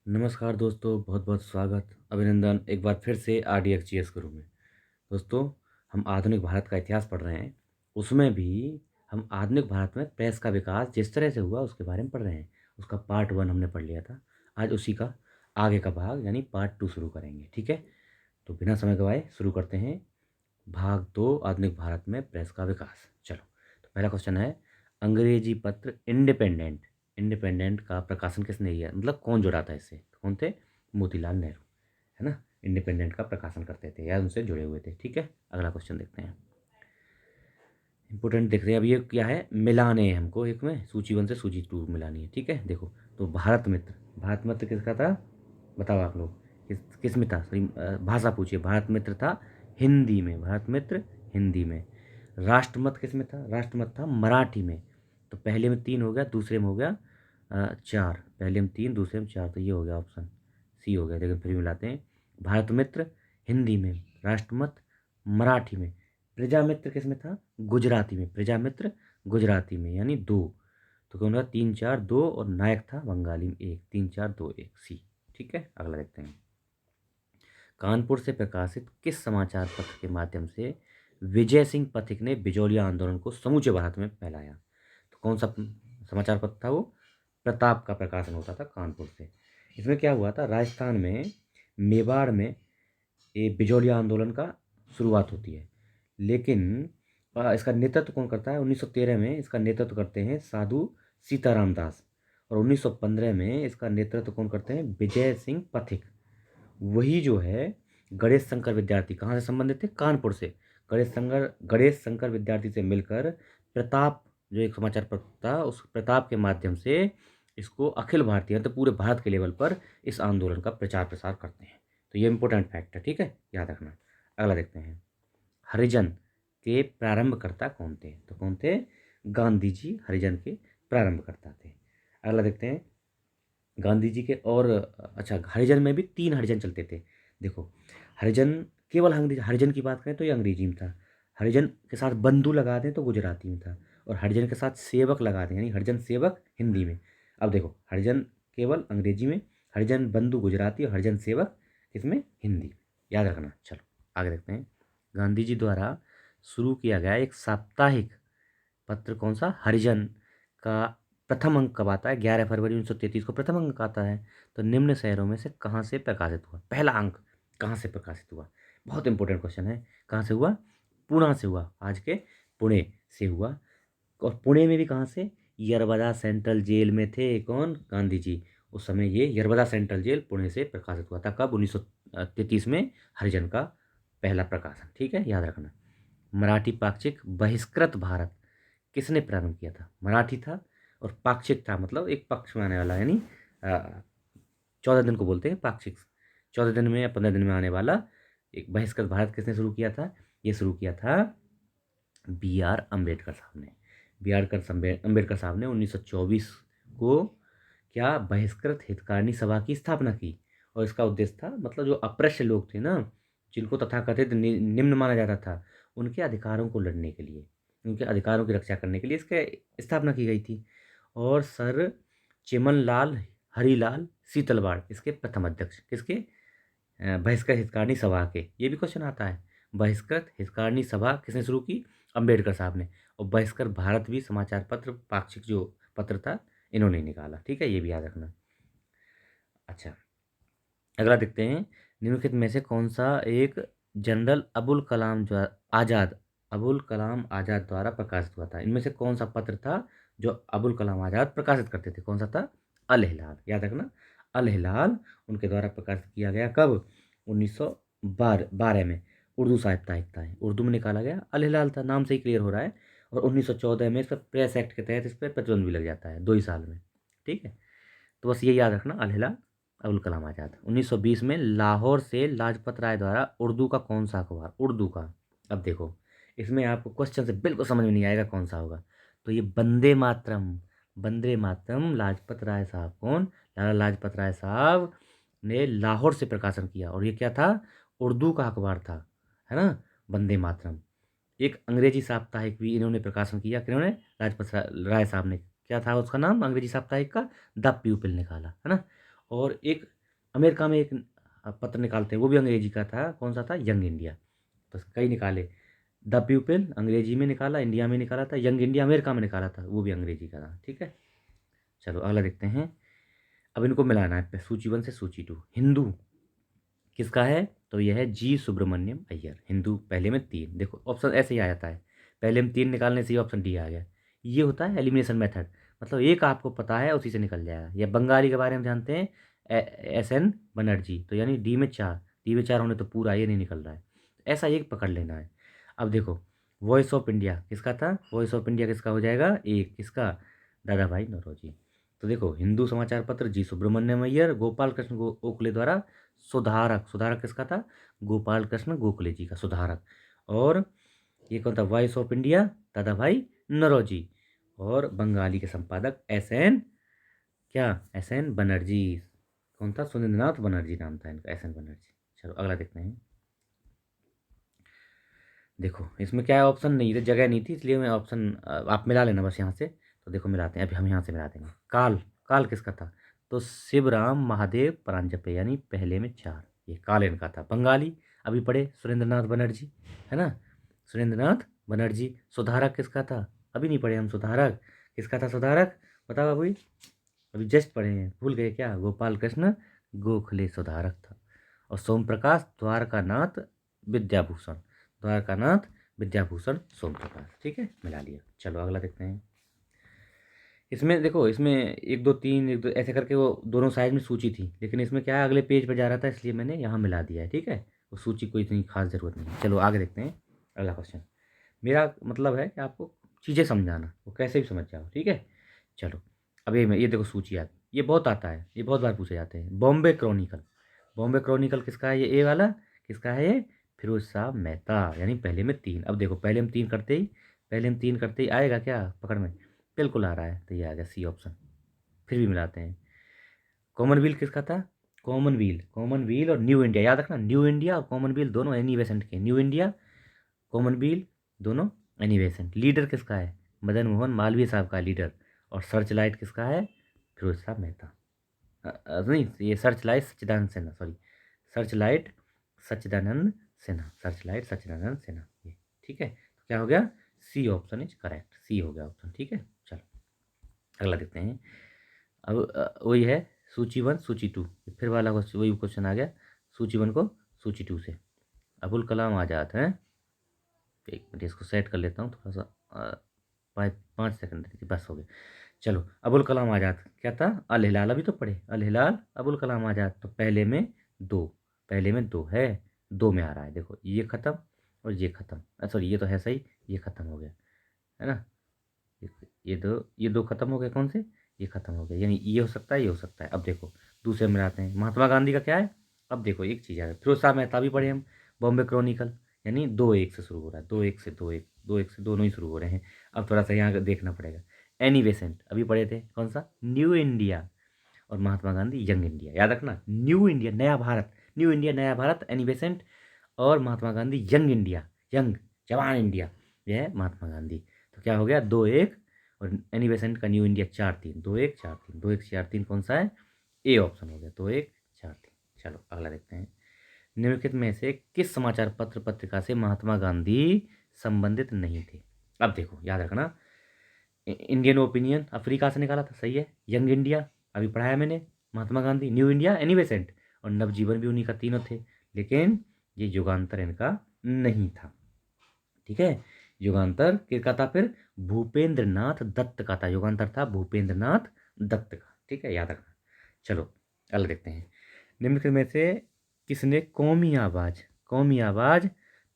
नमस्कार दोस्तों, बहुत बहुत स्वागत, अभिनंदन एक बार फिर से RDXGS गुरु में। दोस्तों, हम आधुनिक भारत का इतिहास पढ़ रहे हैं। उसमें भी हम आधुनिक भारत में प्रेस का विकास जिस तरह से हुआ उसके बारे में पढ़ रहे हैं। उसका पार्ट 1 हमने पढ़ लिया था। आज उसी का आगे का भाग यानी पार्ट 2 शुरू करेंगे। ठीक है, तो बिना समय गवाए शुरू करते हैं। भाग 2, आधुनिक भारत में प्रेस का विकास। चलो, तो पहला क्वेश्चन है, अंग्रेजी पत्र इंडिपेंडेंट इंडिपेंडेंट का प्रकाशन किसने किया, मतलब कौन जुड़ा था इससे? कौन थे? मोतीलाल नेहरू, है ना। इंडिपेंडेंट का प्रकाशन करते थे या उनसे जुड़े हुए थे। ठीक है, अगला क्वेश्चन देखते हैं। इंपोर्टेंट देख रहे हैं। अब ये क्या है, मिलाने हैं हमको, एक में सूची 1 से सूची 2 मिलानी है। ठीक है, देखो तो भारत मित्र किसका था? बताओ आप लोग, किस किस में था? सॉरी, भाषा पूछिए। भारत मित्र था हिंदी में, भारत मित्र हिंदी में। राष्ट्रमत किस में था? राष्ट्रमत था मराठी में। तो पहले में 3 हो गया, दूसरे में हो गया 4। पहले में 3, दूसरे में 4, तो ये हो गया ऑप्शन सी हो गया। लेकिन फिर भी मिलाते हैं। भारत मित्र हिंदी में, राष्ट्रमत मराठी में, प्रजामित्र किस में था? गुजराती में। प्रजामित्र गुजराती में, यानी 2। तो कौन रहा? 3 4 2, और नायक था बंगाली में 1। 3 4 2 1 सी। ठीक है, अगला देखते हैं। कानपुर से प्रकाशित किस समाचार पत्र के माध्यम से विजय सिंह पथिक ने बिजौलिया आंदोलन को समूचे भारत में फैलाया? तो कौन सा समाचार पत्र था वो? प्रताप का प्रकाशन होता था कानपुर से। इसमें क्या हुआ था, राजस्थान में मेवाड़ में ये बिजौलिया आंदोलन का शुरुआत होती है। लेकिन इसका नेतृत्व कौन करता है? 1913 में इसका नेतृत्व करते हैं साधु सीताराम दास, और 1915 में इसका नेतृत्व कौन करते हैं? विजय सिंह पथिक। वही जो है गणेश शंकर विद्यार्थी, कहाँ से संबंधित थे? कानपुर से। गणेश शंकर विद्यार्थी से मिलकर प्रताप, जो एक समाचार पत्र था, उस प्रताप के माध्यम से इसको अखिल भारतीय, तो पूरे भारत के लेवल पर इस आंदोलन का प्रचार प्रसार करते हैं। तो ये इंपॉर्टेंट फैक्ट है। ठीक है, याद रखना। अगला देखते हैं। हरिजन के प्रारंभकर्ता कौन थे? तो कौन थे? गांधी जी हरिजन के प्रारंभकर्ता थे। अगला देखते हैं। गांधी जी के और अच्छा, हरिजन में भी 3 हरिजन चलते थे। देखो, हरिजन, केवल हरिजन की बात करें तो ये अंग्रेजी में था। हरिजन के साथ बंधु लगा दें तो गुजराती में था। और हरिजन के साथ सेवक लगा दें यानी हरिजन सेवक हिंदी में। अब देखो, हरिजन केवल अंग्रेजी में, हरिजन बंधु गुजराती, और हरिजन सेवक इसमें हिंदी। याद रखना। चलो, आगे देखते हैं। गांधी जी द्वारा शुरू किया गया एक साप्ताहिक पत्र कौन सा? हरिजन का प्रथम अंक कब आता है? 11 फरवरी 1933 को प्रथम अंक आता है। तो निम्न शहरों में से कहाँ से प्रकाशित हुआ? पहला अंक कहाँ से प्रकाशित हुआ? बहुत इंपॉर्टेंट क्वेश्चन है। कहाँ से हुआ? पुणे से हुआ, आज के पुणे से हुआ। और पुणे में भी कहाँ से? यरबदा सेंट्रल जेल में थे कौन? गांधी जी। उस समय ये यरबदा सेंट्रल जेल पुणे से प्रकाशित हुआ था। कब? 1933 में हरिजन का पहला प्रकाशन। ठीक है, याद रखना। मराठी पाक्षिक बहिष्कृत भारत किसने प्रारंभ किया था? मराठी था, और पाक्षिक था, मतलब एक पक्ष में आने वाला, यानी 14 दिन को बोलते हैं पाक्षिक। 14 दिन में या 15 दिन में आने वाला एक बहिष्कृत भारत किसने शुरू किया था? ये शुरू किया था B.R. अम्बेडकर साहब ने। अम्बेडकर साहब ने 1924 को क्या बहिष्कृत हितकारिणी सभा की स्थापना की। और इसका उद्देश्य था, मतलब जो अप्रश्य लोग थे ना, जिनको तथाकथित निम्न माना जाता था, उनके अधिकारों को लड़ने के लिए, उनके अधिकारों की रक्षा करने के लिए इसके स्थापना की गई थी। और सर चिमनलाल हरीलाल शीतलवाड़ इसके प्रथम अध्यक्ष, किसके? बहिष्कृत हितकारिणी सभा के। ये भी क्वेश्चन आता है। बहिष्कृत हितकारिणी सभा किसने शुरू की? अम्बेडकर साहब ने। और बहिष्कृत भारत भी समाचार पत्र पाक्षिक जो पत्र था, इन्होंने निकाला। ठीक है, ये भी याद रखना। अच्छा, अगला देखते हैं। निम्नलिखित में से कौन सा एक जनरल अबुल कलाम आज़ाद द्वारा प्रकाशित हुआ था? इनमें से कौन सा पत्र था जो अबुल कलाम आज़ाद प्रकाशित करते थे? कौन सा था? अल हिलाल। याद रखना, अल हिलाल उनके द्वारा प्रकाशित किया गया। कब? 1912 में। उर्दू साहित्य था, उर्दू में निकाला गया। अल हिलाल था, नाम से ही क्लियर हो रहा है। और 1914 में इस पर प्रेस एक्ट के तहत इस पर प्रतिबंध भी लग जाता है 2 ही साल में। ठीक है, तो बस ये याद रखना, अल हिलाल अबुल कलाम आज़ाद। 1920 में लाहौर से लाजपत राय द्वारा उर्दू का कौन सा अखबार? उर्दू का। अब देखो, इसमें आपको क्वेश्चन से बिल्कुल समझ में नहीं आएगा कौन सा होगा। तो ये वंदे मातरम लाजपत राय साहब कौन? लाला लाजपत राय साहब ने लाहौर से प्रकाशन किया। और ये क्या था? उर्दू का अखबार था, है ना। वंदे मातरम। एक अंग्रेजी साप्ताहिक भी इन्होंने प्रकाशन किया। किन्होंने? राय साहब ने। क्या था उसका नाम अंग्रेजी साप्ताहिक का? द प्यूपिल निकाला, है ना। और एक अमेरिका में एक पत्र निकालते हैं, वो भी अंग्रेजी का था, कौन सा था, यंग इंडिया। तो कई निकाले, द पीपल अंग्रेजी में निकाला, इंडिया में निकाला था, यंग इंडिया अमेरिका में निकाला था, वो भी अंग्रेजी का था। ठीक है, चलो अगला देखते हैं। अब इनको मिलाना है सूची 1 से सूची 2। हिंदू किसका है, तो यह है जी सुब्रमण्यम अय्यर। हिंदू पहले में 3, देखो ऑप्शन ऐसे ही आ जाता है, पहले में 3 निकालने से ही ऑप्शन डी आ गया। ये होता है एलिमिनेशन मेथड, मतलब एक आपको पता है उसी से निकल जाएगा। या बंगाली के बारे में जानते हैं, एस एन बनर्जी, तो यानी डी में 4, डी में 4 होने तो पूरा ये नहीं निकल रहा है, ऐसा एक पकड़ लेना है। अब देखो, वॉइस ऑफ इंडिया किसका था, वॉइस ऑफ इंडिया किसका हो जाएगा, एक किसका, दादा भाई नौरोजी। तो देखो, हिंदू समाचार पत्र जी सुब्रमण्यम अय्यर, गोपाल कृष्ण गोखले द्वारा सुधारक, सुधारक किसका था, गोपाल कृष्ण गोखले जी का सुधारक। और ये कौन था, वॉइस ऑफ इंडिया, दादा भाई नौरोजी। और बंगाली के संपादक एस एन, क्या, एस एन बनर्जी। कौन था, सुरेंद्रनाथ बनर्जी नाम था इनका, एस एन बनर्जी। चलो अगला देखते हैं। देखो इसमें क्या है, ऑप्शन नहीं थी, जगह नहीं थी, इसलिए मैं ऑप्शन आप मिला लेना बस यहाँ से। तो देखो मिलाते हैं, अभी हम यहाँ से मिला देंगे। काल, काल किसका था, तो शिवराम महादेव परांजपे, यानी पहले में 4, ये काल इनका था। बंगाली अभी पढ़े, सुरेंद्रनाथ बनर्जी, है ना, सुरेंद्रनाथ बनर्जी। सुधारक किसका था, अभी नहीं पढ़े हम, सुधारक किसका था, सुधारक बताओ अभी, अभी जस्ट पढ़े हैं, भूल गए क्या, गोपाल कृष्ण गोखले सुधारक था। और सोम प्रकाश द्वारकानाथ विद्याभूषण, द्वारकानाथ विद्याभूषण सोम प्रकाश। ठीक है, मिला लिया। चलो अगला देखते हैं। इसमें देखो, इसमें 1 2 3 1 2 ऐसे करके वो दोनों साइड में सूची थी, लेकिन इसमें क्या है, अगले पेज पर जा रहा था, इसलिए मैंने यहाँ मिला दिया है। ठीक है, वो सूची कोई इतनी खास ज़रूरत नहीं है। चलो आगे देखते हैं अगला क्वेश्चन। मेरा मतलब है कि आपको चीज़ें समझाना, वो कैसे भी समझ जाओ। ठीक है, चलो अब ये देखो सूची याद, ये बहुत आता है, ये बहुत बार पूछे जाते हैं। बॉम्बे क्रॉनिकल, बॉम्बे क्रॉनिकल किसका है, ये ए वाला किसका है, ये फिरोज शाह मेहता, यानी पहले में 3। अब देखो पहले में 3 करते ही, पहले में 3 करते ही आएगा क्या पकड़ में, बिल्कुल आ रहा है, तो ये आ गया सी ऑप्शन। फिर भी मिलाते हैं। कॉमनवेल्थ किसका था, कॉमनवेल्थ, कॉमनवेल्थ और न्यू इंडिया, याद रखना, न्यू इंडिया और कॉमनवेल्थ दोनों एनी बेसेंट के, न्यू इंडिया कॉमनवेल्थ दोनों एनी बेसेंट। लीडर किसका है, मदन मोहन मालवीय साहब का लीडर। और सर्च लाइट किसका है, फिरोज शाह मेहता। नहीं, ये सर्च लाइट सच्चिदानंद सिन्हा, सॉरी, सर्च लाइट सच्चिदानंद सिन्हा, सर्च लाइट सच्चिदानंद सिन्हा, ये ठीक है। तो क्या हो गया, सी ऑप्शन इज करेक्ट, सी हो गया ऑप्शन। ठीक है, चलो अगला देखते हैं। अब वही है सूची 1 सूची 2, फिर वाला वही क्वेश्चन आ गया, सूची 1 को सूची 2 से। अबुल कलाम आज़ाद हैं, एक मिनट इसको सेट कर लेता हूँ थोड़ा सा, 5 सेकंड देखिए, बस हो गया। चलो, अबुल कलाम आज़ाद क्या था, अल हिलाल, अभी तो पढ़े, अल हिलाल अबुल कलाम आज़ाद, तो पहले में 2, पहले में 2 है, 2 में आ रहा है। देखो ये ख़त्म और ये ख़त्म, सॉरी ये तो है सही, ये ख़त्म हो गया, है ना, ये दो ख़त्म हो गए, कौन से, ये ख़त्म हो गया, यानी ये हो सकता है, ये हो सकता है। अब देखो दूसरे में आते हैं, महात्मा गांधी का क्या है। अब देखो एक चीज़ है, फिरोज शाह मेहता भी पढ़े हम, बॉम्बे क्रॉनिकल, यानी 2-1 से शुरू हो रहा है, 2-1 से 2-1, 2-1 से दोनों ही शुरू हो रहे हैं। अब थोड़ा सा यहाँ देखना पड़ेगा। एनी बेसेंट अभी पढ़े थे, कौन सा, न्यू इंडिया। और महात्मा गांधी यंग इंडिया, याद रखना, न्यू इंडिया नया भारत, न्यू इंडिया नया भारत एनी बेसेंट। और Mahatma Gandhi young India, young जवान इंडिया, यह है महात्मा गांधी। तो क्या हो गया, 2-1। और एनी बेसेंट का न्यू इंडिया 4-3, 2-1 4-3, 2-1 4-3 कौन सा है, ए ऑप्शन हो गया, 2-1 4-3। चलो अगला देखते हैं। निम्नलिखित में से किस समाचार पत्र पत्रिका से महात्मा गांधी संबंधित नहीं थे। अब देखो याद रखना, इंडियन ओपिनियन अफ्रीका से निकाला था, सही है, यंग इंडिया अभी पढ़ाया मैंने, Mahatma Gandhi, new India Annie Besant, और नवजीवन भी उन्हीं का, तीनों थे। लेकिन ये युगांतर इनका नहीं था। ठीक है, युगांतर किसका था फिर, भूपेंद्र नाथ दत्त का था, युगांतर था भूपेंद्र नाथ दत्त का। ठीक है, याद रखना। चलो अगला देखते हैं। निम्नलिखित में से किसने कौमी आवाज़, कौमी आवाज़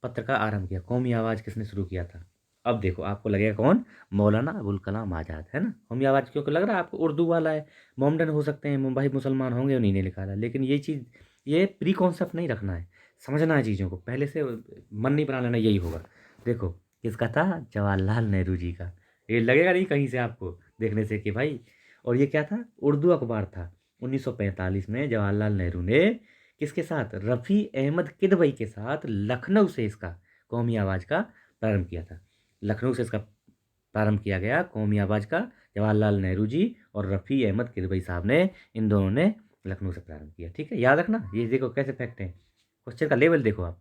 पत्र का आरंभ किया, कौमी आवाज़ किसने शुरू किया था। अब देखो आपको लगेगा कौन, मौलाना अबुल कलाम आज़ाद, है ना। कौमी आवाज़ क्योंकि लग रहा है आपको उर्दू वाला है, मोमडन हो सकते हैं, मुंबई मुसलमान होंगे, उन्हीं ने लिखा था। लेकिन ये चीज़, ये प्री कॉन्सेप्ट नहीं रखना है, समझना है चीज़ों को, पहले से मन नहीं बना लेना, यही होगा। देखो किसका था, जवाहरलाल नेहरू जी का। ये लगेगा नहीं कहीं से आपको देखने से कि भाई, और ये क्या था, उर्दू अखबार था। 1945 में जवाहरलाल नेहरू ने किसके साथ, रफ़ी अहमद किदवई के साथ लखनऊ से इसका कौमी आवाज़ का प्रारंभ किया था। लखनऊ से इसका प्रारंभ किया गया कौमी आवाज़ का, जवाहरलाल नेहरू जी और रफ़ी अहमद किदवई साहब ने, इन दोनों ने लखनऊ से प्रारंभ किया। ठीक है, याद रखना, ये देखो कैसे फैक्ट है, क्वेश्चन का लेवल देखो आप।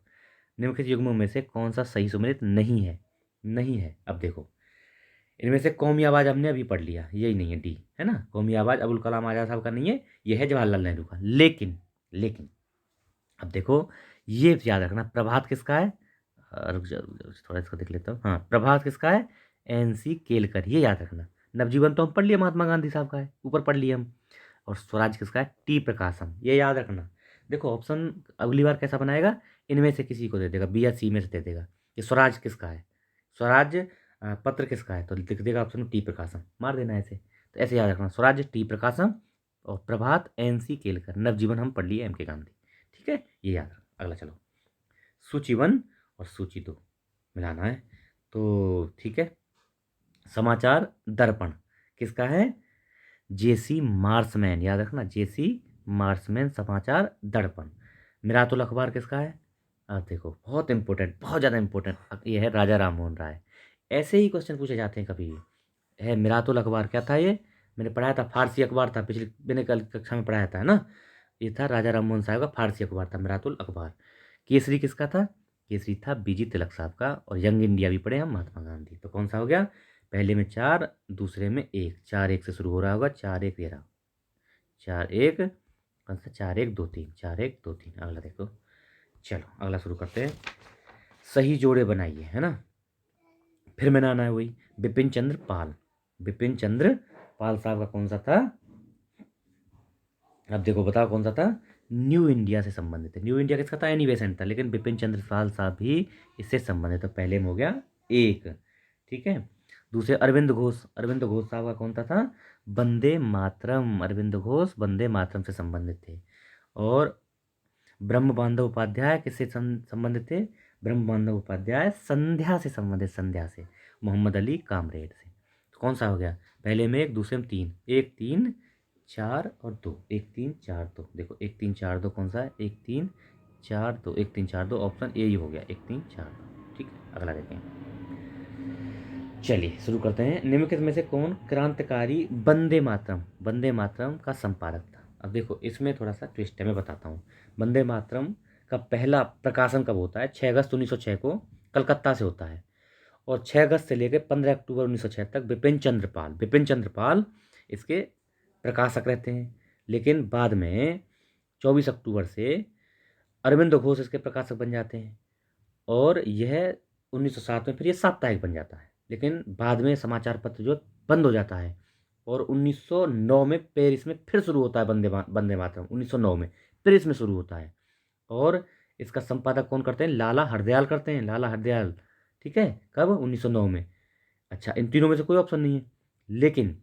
निम्नलिखित युग्मों में से कौन सा सही सुमेलित नहीं है? नहीं है। अब देखो, इनमें से कौमी आवाज़ हमने अभी पढ़ लिया, यही नहीं है, डी है ना, कौमी आवाज़ अबुल कलाम आज़ाद साहब का नहीं है, ये है जवाहरलाल नेहरू का। लेकिन अब देखो, ये याद रखना, प्रभात किसका है? रुक जा रुक जा, थोड़ा इसको देख लेता हूँ। हाँ, प्रभात किसका है? एनसी केलकर, ये याद रखना। नवजीवन तो हम पढ़ लिया, महात्मा गांधी साहब का है, ऊपर पढ़ लिया हम। और स्वराज किसका है? टी प्रकाशम, ये याद रखना। देखो ऑप्शन अगली बार कैसा बनाएगा, इनमें से किसी को दे देगा, बी या सी में से दे देगा कि स्वराज किसका है, स्वराज पत्र किसका है, तो लिख देगा ऑप्शन टी प्रकाशम, मार देना ऐसे। तो ऐसे याद रखना, स्वराज टी प्रकाशम और प्रभात एनसी केलकर, नवजीवन हम पढ़ लिए एम के गांधी। ठीक है, ये याद रखना। अगला चलो, सूची 1 और सूची 2 मिलाना है, तो ठीक है। समाचार दर्पण किसका है? जेसी मार्समैन, याद रखना, जेसी मार्समैन, समाचार दर्पण। मिरातुल अखबार किसका है? अब देखो, बहुत इंपॉर्टेंट, बहुत ज़्यादा इंपॉर्टेंट, ये है राजा राममोहन राय। ऐसे ही क्वेश्चन पूछे जाते हैं कभी। है मिरातुल अखबार, क्या था ये? मैंने पढ़ाया था, फारसी अखबार था, पिछली मैंने कल कक्षा में पढ़ाया था, है ना। ये था राजा राममोहन साहब का फारसी अखबार था, मिरातुल अखबार। केसरी किसका था? केसरी था बीजी तिलक साहब का। और यंग इंडिया भी पढ़े हम, महात्मा गांधी। तो कौन सा हो गया? पहले में 4, दूसरे में 1, 4-1 से शुरू हो रहा होगा, 4-1 ये रहा, 4-1, कौन सा? 4-1-2-3, 4-1-2-3। अगला देखो, चलो अगला शुरू करते हैं। सही जोड़े बनाइए, है ना, फिर मैंने आना है वही, बिपिन चंद्र पाल। बिपिन चंद्र पाल साहब का कौन सा था? अब देखो बताओ कौन सा था? न्यू इंडिया से संबंधित है। न्यू इंडिया किसका था? एनी बेसेंट था, लेकिन बिपिन चंद्र पाल साहब भी इससे संबंधित। तो पहले में हो गया 1, ठीक है। दूसरे अरविंद घोष, अरविंद घोष साहब का कौन सा था? वंदे मातरम, अरविंद घोष वंदे मातरम से संबंधित थे। और ब्रह्म बांधव उपाध्याय किससे संबंधित थे? ब्रह्म बांधव उपाध्याय संध्या से संबंधित, संध्या से, मोहम्मद अली कामरेड से। तो कौन सा हो गया? पहले में 1, दूसरे में 3, 1 3 4 और 2, 1 3 4 2। देखो 1 3 4 2 कौन सा है? 1 3 4 2, 1 3 4 2, ऑप्शन ए ही हो गया, 1 3 4 2। ठीक है, अगला देखें। चलिए शुरू करते हैं। निम्नलिखित में से कौन क्रांतिकारी वंदे मातरम, वंदे मातरम का संपादक था? अब देखो इसमें थोड़ा सा ट्विस्ट है, मैं बताता हूँ। वंदे मातरम का पहला प्रकाशन कब होता है? 6 अगस्त 1906 को कलकत्ता से होता है। और 6 अगस्त से लेकर 15 अक्टूबर 1906 तक विपिन चंद्र पाल इसके प्रकाशक रहते हैं। लेकिन बाद में 24 अक्टूबर से अरविंद घोष इसके प्रकाशक बन जाते हैं। और यह 1907 में फिर ये साप्ताहिक बन जाता है। लेकिन बाद में समाचार पत्र जो बंद हो जाता है। और 1909 में पेरिस में फिर शुरू होता है वंदे मातरम, 1909 में पेरिस में शुरू होता है। और इसका संपादक कौन करते हैं? लाला हरदयाल करते हैं, लाला हरदयाल। ठीक है, कब? 1909 में। अच्छा, इन तीनों में से कोई ऑप्शन नहीं है। लेकिन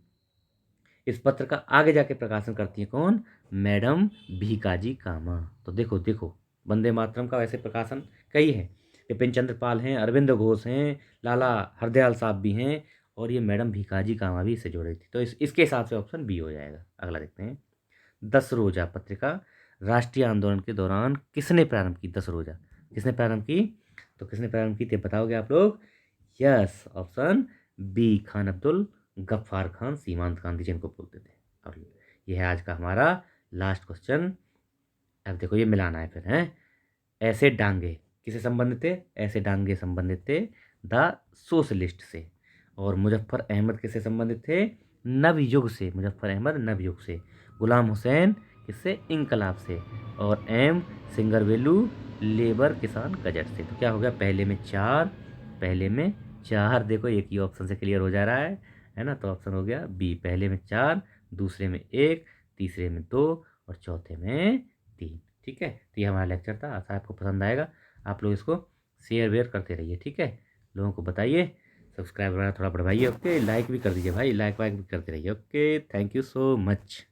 इस पत्र का आगे जाके प्रकाशन करती है कौन? मैडम भीकाजी कामा। तो देखो देखो, वंदे मातरम का वैसे प्रकाशन कई है, विपिन चंद्र पाल हैं, अरविंद घोष हैं, लाला हरदयाल साहब भी हैं, और ये मैडम भीकाजी कामा भी इससे जुड़ी थी। तो इसके हिसाब से ऑप्शन बी हो जाएगा। अगला देखते हैं। 10 रोजा पत्रिका राष्ट्रीय आंदोलन के दौरान किसने प्रारंभ की? 10 रोजा किसने प्रारंभ की? तो किसने प्रारंभ की थे बताओगे आप लोग? Yes, option B, Khan Abdul Ghaffar Khan, Seemant Gandhi जिनको बोलते थे। और ये है आज का हमारा लास्ट क्वेश्चन। अब देखो ये मिलाना है फिर, हैं। ऐसे डांगे किसे संबंधित थे? ऐसे डांगे संबंधित थे द सोशलिस्ट से। और मुजफ्फर अहमद किससे संबंधित थे? नवयुग से, मुजफ्फर अहमद नवयुग से। गुलाम हुसैन किससे? इंकलाब से। और एम सिंगरवेलू लेबर किसान गजट से। तो क्या हो गया? पहले में 4, पहले में 4, देखो एक ही ऑप्शन से क्लियर हो जा रहा है ना। तो ऑप्शन हो गया बी, पहले में 4, दूसरे में 1, तीसरे में 2 और चौथे में 3। ठीक है, तो ये हमारा लेक्चर था, आशा आपको पसंद आएगा। आप लोग इसको शेयर वेयर करते रहिए, ठीक है, लोगों को बताइए, सब्सक्राइब वगैरह थोड़ा बढ़वाइए, ओके, लाइक भी कर दीजिए भाई, लाइक वाइक भी करते रहिए, okay, thank you so much.